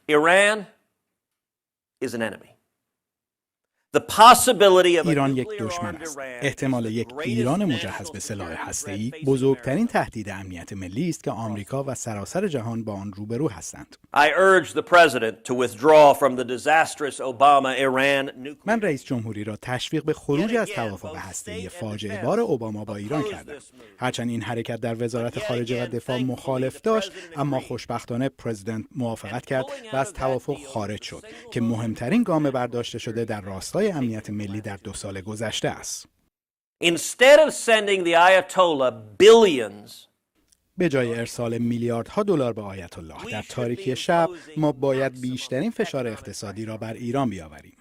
Iran is an enemy. The possibility of ایران یک دشمن است. احتمال یک ایران مجهز به سلاح هسته‌ای بزرگترین تهدید امنیت ملی است که آمریکا و سراسر جهان با آن روبرو هستند. I urge the president to withdraw from the disastrous Obama-Iran nuclear. من رئیس جمهوری را تشویق به خروج از توافق هسته‌ای فاجعه بار اوباما با ایران کردم. هرچند این حرکت در وزارت خارجه و دفاع مخالف داشت، اما خوشبختانه پرزیدنت موافقت کرد و از توافق خارج شد که مهمترین گام برداشته شده در راستای امنیت ملی در 2 سال گذشته است. Instead of sending the Ayatollah billions, به جای ارسال میلیاردها دلار به آیت الله در تاریکی شب، ما باید بیشترین فشار اقتصادی را بر ایران بیاوریم.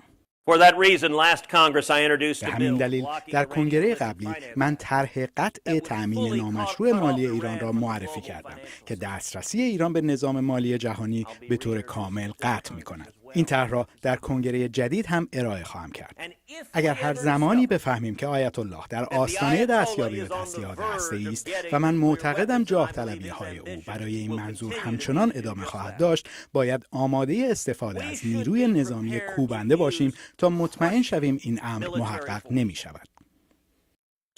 For that reason, last Congress I introduced به a همین bill دلیل در کنگره قبلی من طرح قطع تأمین نامشروع مالی ایران را معرفی کردم که دسترسی ایران به نظام مالی جهانی به طور کامل قطع می‌کند. این طرح را در کنگره جدید هم ارائه خواهم کرد. اگر هر زمانی بفهمیم که آیت الله در آستانه دستیابی به تسلیحات هسته‌ای است و من معتقدم جاه طلبی‌های او برای این منظور همچنان ادامه خواهد داشت، باید آماده استفاده از نیروی نظامی کوبنده باشیم تا مطمئن شویم این امر محقق نمی‌شود.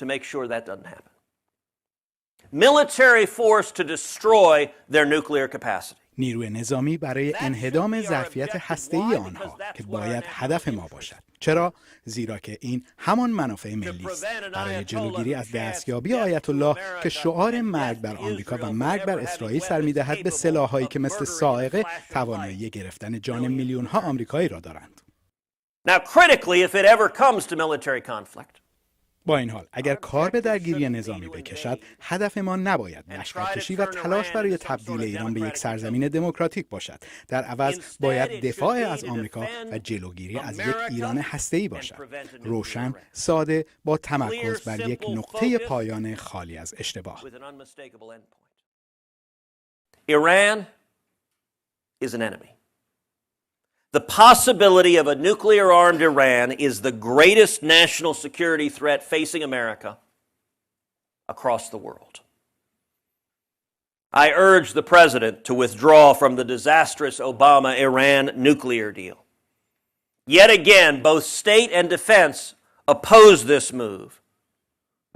to make sure that doesn't happen. Military force to destroy their nuclear capacity. نیروی نظامی برای انهدام ظرفیت هسته‌ای آنها که باید هدف ما باشد. چرا؟ زیرا که این همان منافع ملی است. برای جلوگیری از دستیابی آیت الله که شعار مرگ بر آمریکا و مرگ بر اسرائیل سر می‌دهد به سلاح‌هایی که مثل صاعقه توانایی گرفتن جان میلیون‌ها آمریکایی را دارند. Now, critically, if it ever comes to military conflict, با این حال اگر کار به درگیری نظامی بکشد، هدف ما نباید لشکرکشی و تلاش برای تبدیل ایران به یک سرزمین دموکراتیک باشد. در عوض باید دفاع از آمریکا و جلوگیری از یک ایران هسته‌ای باشد. روشن، ساده، با تمرکز بر یک نقطه پایان خالی از اشتباه. Iran is an enemy. The possibility of a nuclear-armed Iran is the greatest national security threat facing America across the world. I urge the president to withdraw from the disastrous Obama-Iran nuclear deal. Yet again, both state and defense oppose this move.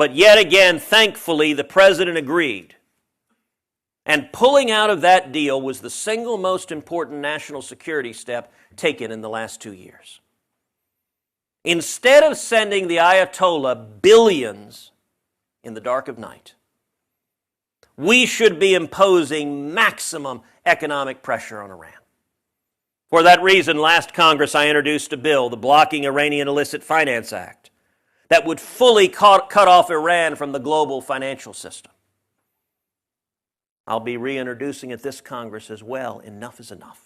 But yet again, thankfully, the president agreed. And pulling out of that deal was the single most important national security step taken in the last 2 years. Instead of sending the Ayatollah billions in the dark of night, we should be imposing maximum economic pressure on Iran. For that reason, last Congress I introduced a bill, the Blocking Iranian Illicit Finance Act, that would fully cut off Iran from the global financial system. I'll be reintroducing it this Congress as well. Enough is enough.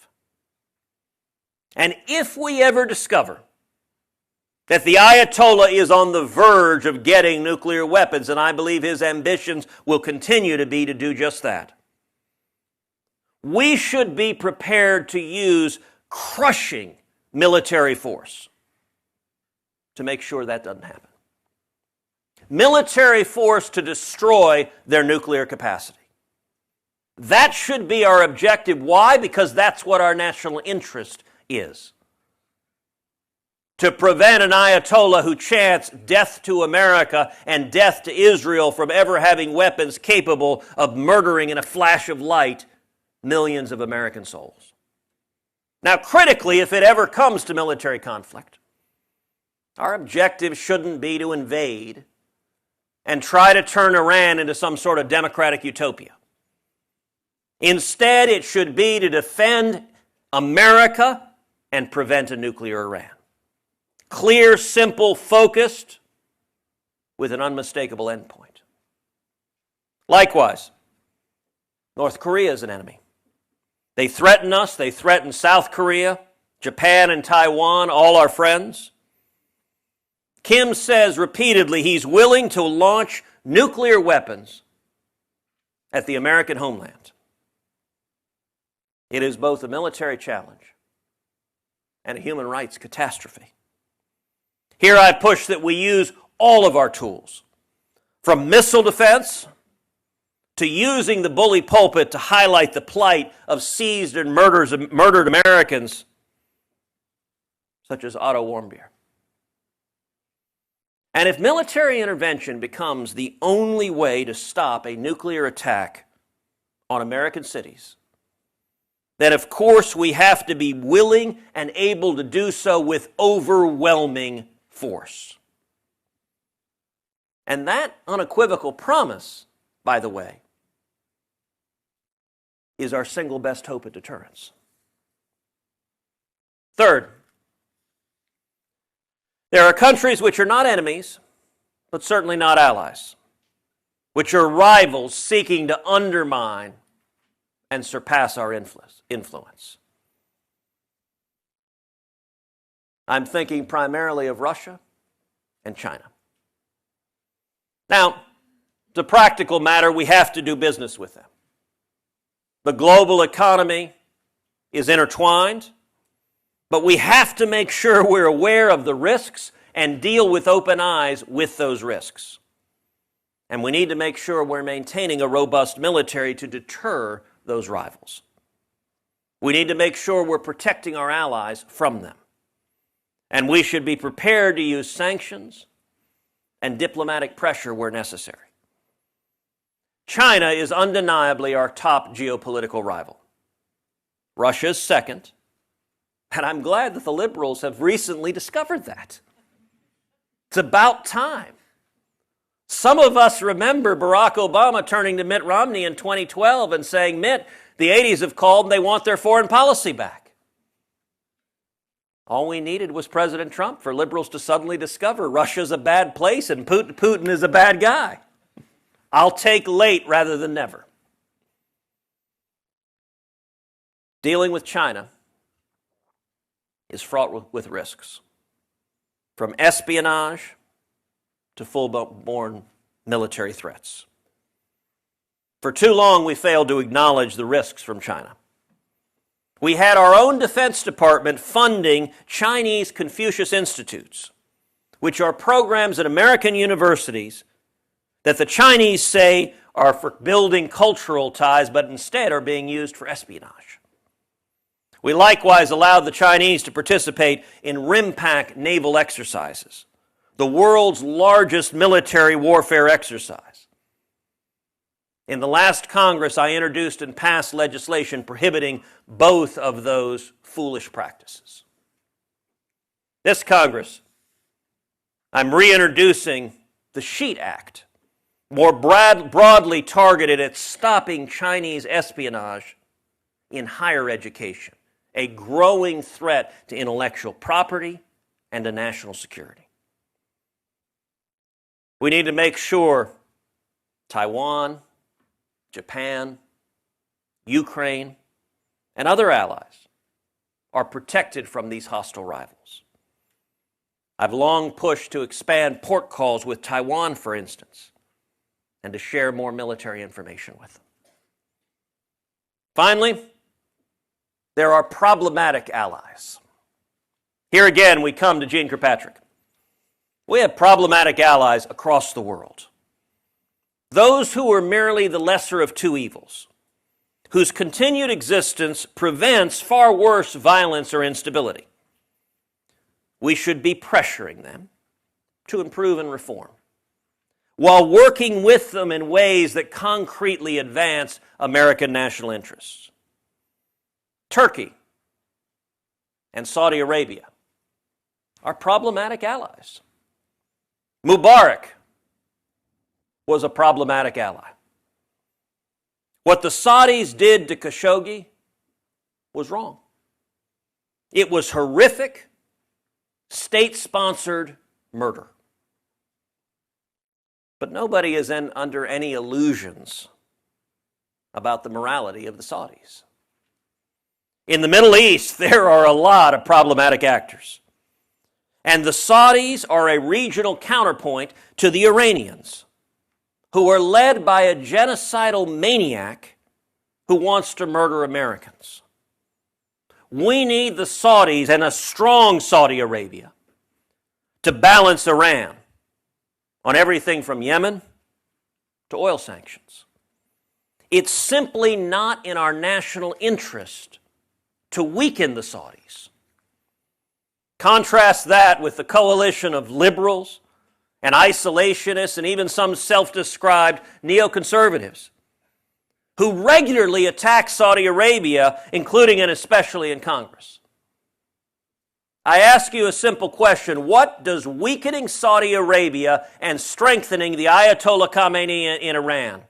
And if we ever discover that the Ayatollah is on the verge of getting nuclear weapons, and I believe his ambitions will continue to be to do just that, we should be prepared to use crushing military force to make sure that doesn't happen. Military force to destroy their nuclear capacity. That should be our objective. Why? Because that's what our national interest is. To prevent an Ayatollah who chants death to America and death to Israel from ever having weapons capable of murdering in a flash of light millions of American souls. Now, critically, if it ever comes to military conflict, our objective shouldn't be to invade and try to turn Iran into some sort of democratic utopia. Instead, it should be to defend America and prevent a nuclear Iran. Clear, simple, focused, with an unmistakable endpoint. Likewise, North Korea is an enemy. They threaten us, they threaten South Korea, Japan and Taiwan, all our friends. Kim says repeatedly he's willing to launch nuclear weapons at the American homeland. It is both a military challenge and a human rights catastrophe. Here I push that we use all of our tools, from missile defense to using the bully pulpit to highlight the plight of seized and murdered Americans, such as Otto Warmbier. And if military intervention becomes the only way to stop a nuclear attack on American cities, then of course we have to be willing and able to do so with overwhelming force. And that unequivocal promise, by the way, is our single best hope at deterrence. Third, there are countries which are not enemies, but certainly not allies, which are rivals seeking to undermine and surpass our influence. I'm thinking primarily of Russia and China. Now, it's a practical matter. We have to do business with them. The global economy is intertwined, but we have to make sure we're aware of the risks and deal with open eyes with those risks. And we need to make sure we're maintaining a robust military to deter those rivals. We need to make sure we're protecting our allies from them. And we should be prepared to use sanctions and diplomatic pressure where necessary. China is undeniably our top geopolitical rival. Russia is second, and I'm glad that the liberals have recently discovered that. It's about time. Some of us remember Barack Obama turning to Mitt Romney in 2012 and saying, Mitt, the 80s have called and they want their foreign policy back. All we needed was President Trump for liberals to suddenly discover Russia's a bad place and Putin is a bad guy. I'll take late rather than never. Dealing with China is fraught with risks, from espionage to full-blown military threats. For too long, we failed to acknowledge the risks from China. We had our own Defense Department funding Chinese Confucius Institutes, which are programs at American universities that the Chinese say are for building cultural ties, but instead are being used for espionage. We likewise allowed the Chinese to participate in RIMPAC naval exercises, the world's largest military warfare exercise. In the last Congress, I introduced and passed legislation prohibiting both of those foolish practices. This Congress, I'm reintroducing the SHEET Act, more broadly targeted at stopping Chinese espionage in higher education, a growing threat to intellectual property and to national security. We need to make sure Taiwan, Japan, Ukraine, and other allies are protected from these hostile rivals. I've long pushed to expand port calls with Taiwan, for instance, and to share more military information with them. Finally, there are problematic allies. Here again, we come to Jeane Kirkpatrick. We have problematic allies across the world. Those who are merely the lesser of two evils, whose continued existence prevents far worse violence or instability. We should be pressuring them to improve and reform, while working with them in ways that concretely advance American national interests. Turkey and Saudi Arabia are problematic allies. Mubarak was a problematic ally. What the Saudis did to Khashoggi was wrong. It was horrific, state-sponsored murder. But nobody is under any illusions about the morality of the Saudis. In the Middle East, there are a lot of problematic actors. And the Saudis are a regional counterpoint to the Iranians, who are led by a genocidal maniac who wants to murder Americans. We need the Saudis and a strong Saudi Arabia to balance Iran on everything from Yemen to oil sanctions. It's simply not in our national interest to weaken the Saudis. Contrast that with the coalition of liberals and isolationists and even some self-described neoconservatives who regularly attack Saudi Arabia, including and especially in Congress. I ask you a simple question. What does weakening Saudi Arabia and strengthening the Ayatollah Khamenei in Iran,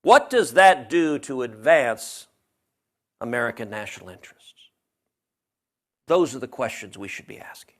what does that do to advance American national interests? Those are the questions we should be asking.